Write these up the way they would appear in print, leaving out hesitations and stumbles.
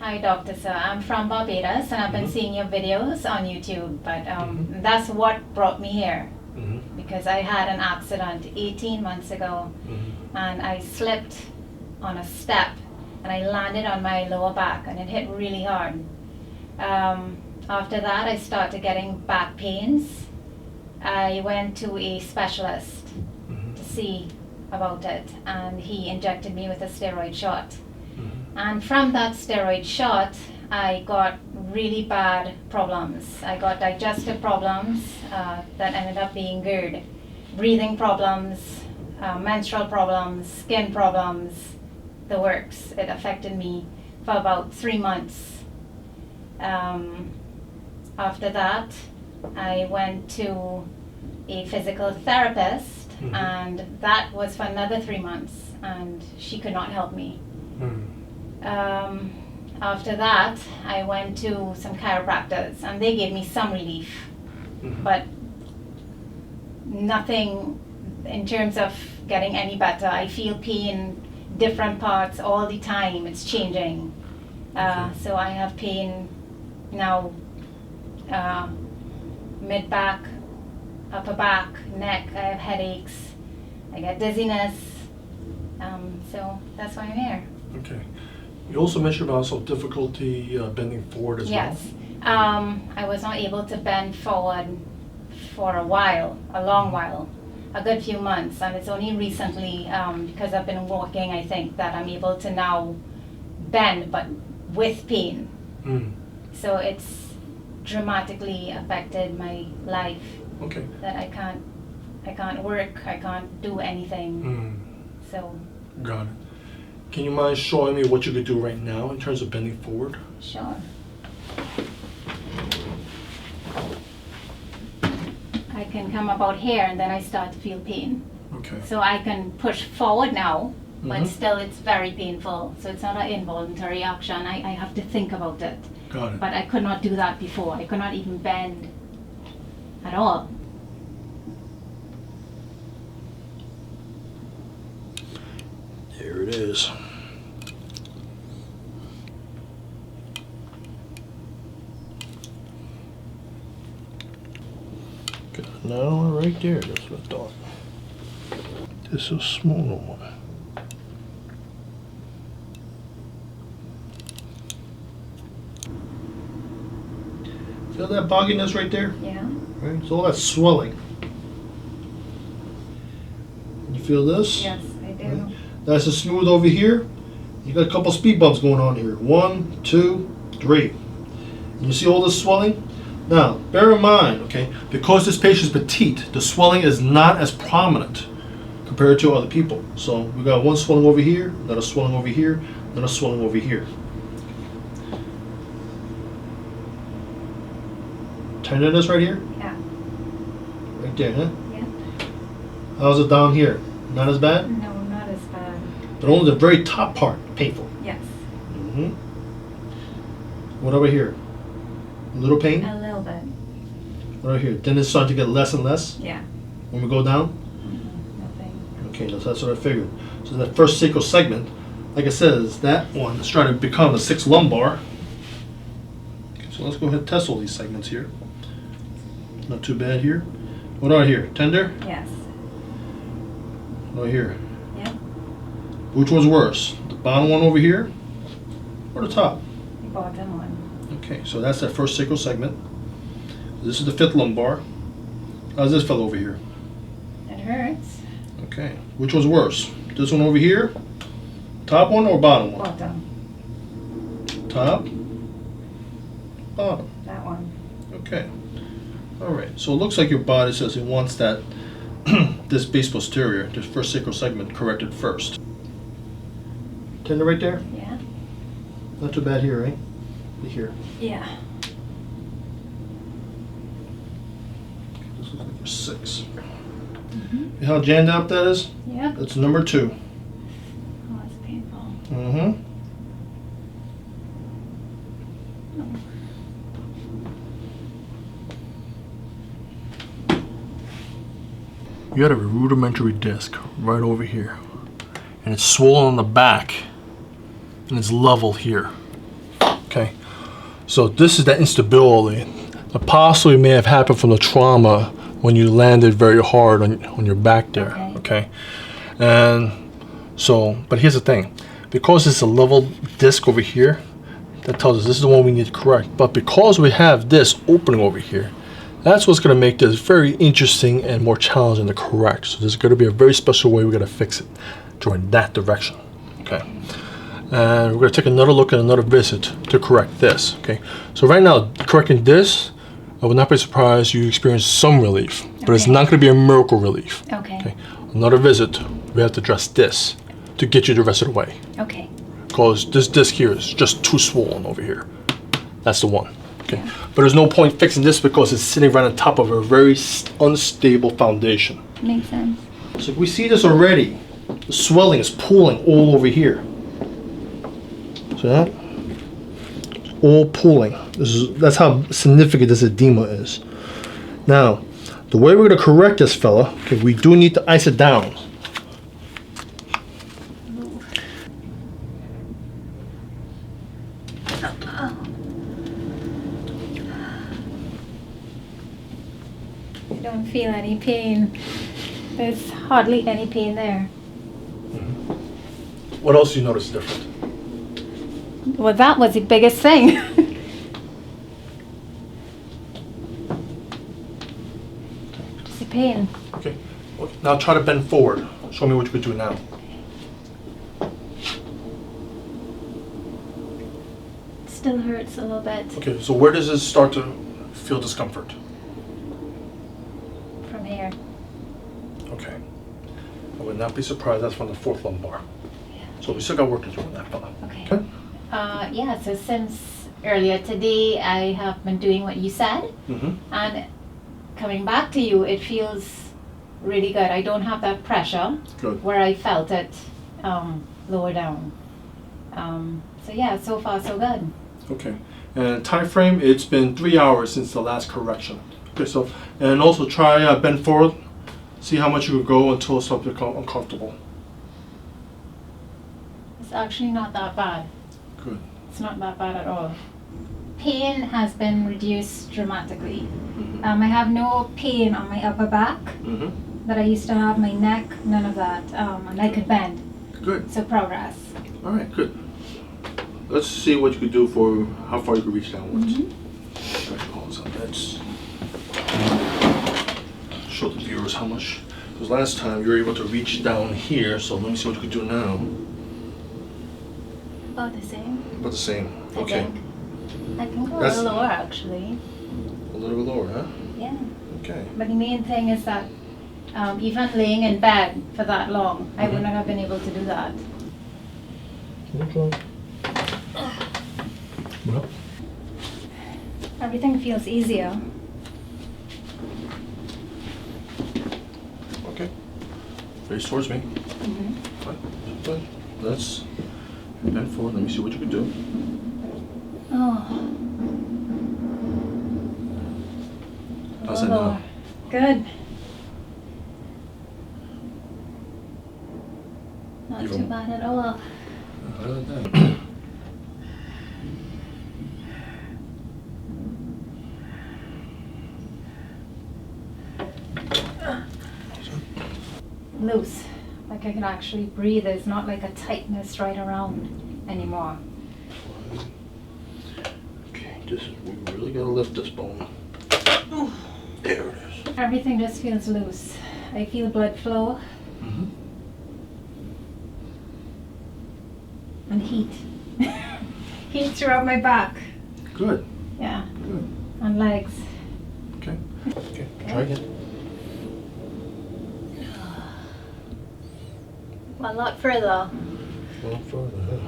Hi, Dr. Suh. I'm from Barbados, and I've been seeing your videos on YouTube, but that's what brought me here. Because I had an accident 18 months ago, and I slipped on a step, and I landed on my lower back, and it hit really hard. After that, I started getting back pains. I went to a specialist to see about it, and he injected me with a steroid shot. And from that steroid shot, I got really bad problems. I got digestive problems that ended up being GERD, breathing problems, menstrual problems, skin problems, the works. It affected me for about 3 months. After that, I went to a physical therapist, and that was for another 3 months, and she could not help me. After that, I went to some chiropractors, and they gave me some relief, but nothing in terms of getting any better. I feel pain different parts all the time. It's changing. So I have pain now, mid-back, upper back, neck. I have headaches. I get dizziness. So that's why I'm here. Okay. You also mentioned about some difficulty bending forward as well. Yes. I was not able to bend forward for a while, a long while, a good few months, and it's only recently, because I've been walking, I think, that I'm able to now bend, but with pain. So it's dramatically affected my life. Okay. That I can't work, I can't do anything. So. Got it. Can you mind showing me what you could do right now in terms of bending forward? Sure. I can come about here, and then I start to feel pain. Okay. So I can push forward now, but still it's very painful. So it's not an involuntary action. I have to think about it. Got it. But I could not do that before. I could not even bend at all. There it is. Got another one right there. That's what I thought. This is a smaller one. Feel that bogginess right there? Yeah. Right. So all that swelling. You feel this? Yes, I do. Right. Nice and smooth over here. You got a couple speed bumps going on here. 1, 2, 3. And you see all this swelling? Now, bear in mind, okay, because this patient is petite, the swelling is not as prominent compared to other people. So we got one swelling over here, another swelling over here, another swelling over here. Tenderness right here? Yeah. Right there, huh? Yeah. How's it down here? Not as bad? No, not as bad. But only the very top part painful. Yes. What over here? A little pain? A little bit. What over here? Then it's starting to get less and less Yeah. when we go down? Nothing. Okay, that's what I figured. So that first sacral segment, like I said, is that one that's trying to become the 6th lumbar. Okay, so let's go ahead and test all these segments here. Not too bad here. What are here? Tender? Yes. What are here? Yeah. Which one's worse? The bottom one over here or the top? The bottom one. Okay, so that's that first sacral segment. This is the 5th lumbar. How's this fellow over here? It hurts. Okay, which one's worse? This one over here? Top one or bottom one? Bottom. Top, bottom. That one. Okay. All right. So it looks like your body says it wants that this base posterior, this first sacral segment, corrected first. Tender right there? Yeah. Not too bad here, right? Here. Yeah. This looks like your 6. You know how jammed up that is? Yep. That's number 2. Oh, it's painful. You got a rudimentary disc right over here, and it's swollen on the back, and it's level here. okay? So this is that instability that possibly may have happened from the trauma when you landed very hard on your back there, okay? And so, but here's the thing, because it's a level disc over here, that tells us this is the one we need to correct. But because we have this opening over here, that's what's going to make this very interesting and more challenging to correct. So there's going to be a very special way we're going to fix it, going that direction, okay? And we're going to take another look at another visit to correct this, okay? So right now, correcting this, I would not be surprised you experience some relief, but it's not going to be a miracle relief. Okay. Another visit, we have to address this to get you the rest of the way. Okay. Because this disc here is just too swollen over here. That's the one. Okay. But there's no point fixing this because it's sitting right on top of a very unstable foundation. Makes sense. So we see this already. The swelling is pooling all over here. See that? It's all pooling. That's how significant this edema is. Now, the way we're going to correct this fella, okay, we do need to ice it down. I don't feel any pain. There's hardly any pain there. What else do you notice different? Well, that was the biggest thing. Just the pain. Okay. Now try to bend forward. Show me what you could do now. Still hurts a little bit. Okay, so where does this start to feel discomfort? From here. Okay. I would not be surprised that's from the fourth lumbar. Yeah. So we still got work to do on that fella. Okay. Yeah, so since earlier today, I have been doing what you said. And coming back to you, it feels really good. I don't have that pressure where I felt it lower down. So yeah, so far so good. Okay. And time frame, it's been 3 hours since the last correction. Okay, so, and also try bend forward. See how much you could go until it starts to become uncomfortable. It's actually not that bad. Good. It's not that bad at all. Pain has been reduced dramatically. I have no pain on my upper back that I used to have, my neck, none of that. And I could bend. Good. So progress. All right, good. Let's see what you could do for how far you could reach downwards. Let's show the viewers how much. Because last time you were able to reach down here, so let me see what you could do now. About the same. About the same. I Okay. think. I can go a little lower actually. A little bit lower, huh? Yeah. Okay. But the main thing is that even laying in bed for that long, I wouldn't have been able to do that. Okay. Well. Everything feels easier. Okay. Face towards me. Fine. Let's bend forward. Let me see what you can do. Oh. How's that now? Good. Not too bad at all. Loose. Like I can actually breathe. There's not like a tightness right around anymore. Okay, we really gotta lift this bone. There it is. Everything just feels loose. I feel blood flow. And heat. Heat throughout my back. Good. Yeah. Good. And legs. Okay. Okay. Try again. A lot further. Well, further.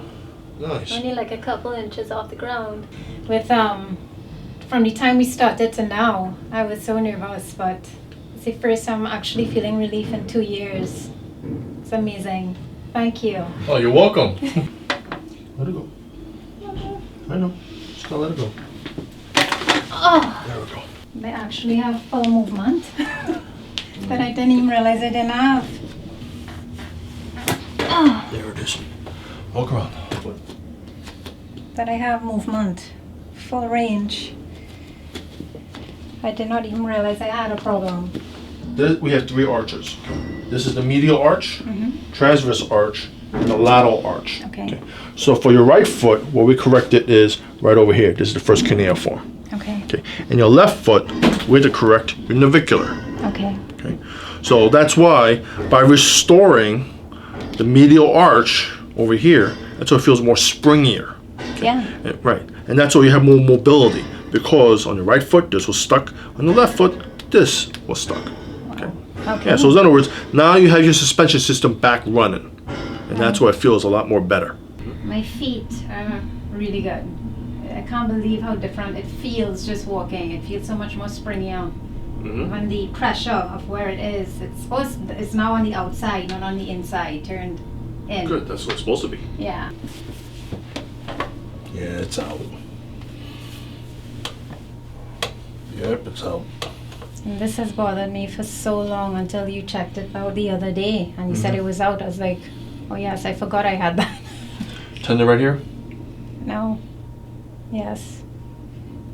Nice. Only like a couple inches off the ground. With from the time we started to now, I was so nervous, but it's the first time I'm actually feeling relief in 2 years. It's amazing. Thank you. Oh, you're welcome. Let it go. I know. Just gotta let it go. Oh. There we go. They actually have full movement that I didn't even realize I didn't have. Oh. There it is. Walk around. that I have movement, full range. I did not even realize I had a problem. We have 3 arches. This is the medial arch, transverse arch, and the lateral arch. Okay. So for your right foot, where we correct it is right over here. This is the first cuneiform. Okay. Okay. And your left foot, we're to correct your navicular. Okay. Okay. So that's why by restoring the medial arch over here, that's why it feels more springier. Yeah. Right. And that's why you have more mobility, because on the right foot, this was stuck. On the left foot, this was stuck. Okay. Okay. Yeah, so in other words, now you have your suspension system back running. And that's why it feels a lot more better. My feet are really good. I can't believe how different it feels just walking. It feels so much more springier. Even the pressure of where it is, it's now on the outside, not on the inside, turned in. Good, that's what it's supposed to be. Yeah. Yeah, it's out. Yep, it's out. And this has bothered me for so long until you checked it out the other day and you said it was out. I was like, oh yes, I forgot I had that. Tender right here? No. Yes.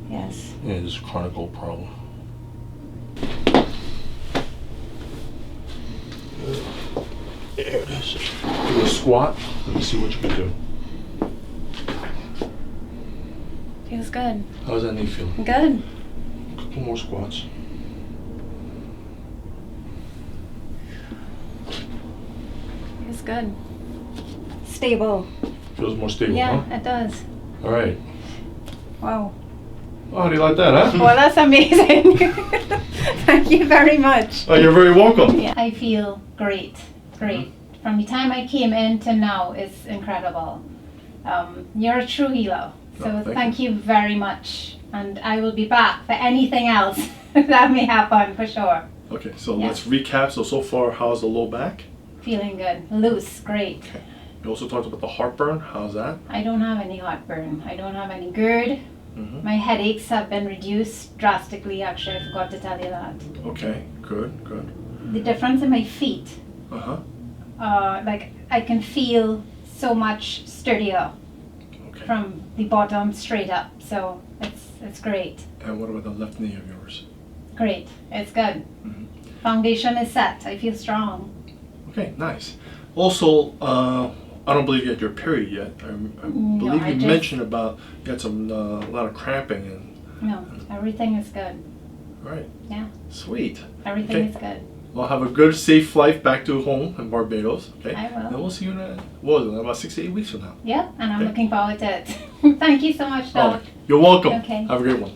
Yes. Yeah, this is a chronic problem. There it is. Do a squat. Let me see what you can do. Feels good. How's that knee feeling? Good. A couple more squats. Feels good. Stable. Feels more stable, Yeah, huh? it does. All right. Wow. Oh, how do you like that, huh? Well, that's amazing. Thank you very much. Oh, you're very welcome. Yeah, I feel great. Great. From the time I came in to now, it's incredible. You're a true healer. So thank you very much. And I will be back for anything else that may happen for sure. Okay, so let's recap. So far, how's the low back? Feeling good. Loose. Great. Okay. You also talked about the heartburn. How's that? I don't have any heartburn. I don't have any GERD. My headaches have been reduced drastically. Actually, I forgot to tell you that. Okay, good. The difference in my feet, like I can feel so much sturdier from the bottom straight up. So it's great. And what about the left knee of yours? Great. It's good. Foundation is set. I feel strong. Okay, nice. Also, I don't believe you had your period yet. I believe you mentioned about you had some a lot of cramping and. No, everything is good. All right. Yeah. Sweet. Everything is good. Well, have a good, safe flight back to home in Barbados. Okay. I will. And we'll see you in about 6 to 8 weeks from now. Yeah, and I'm looking forward to it. Thank you so much, Doc. You're welcome. Okay. Have a great one.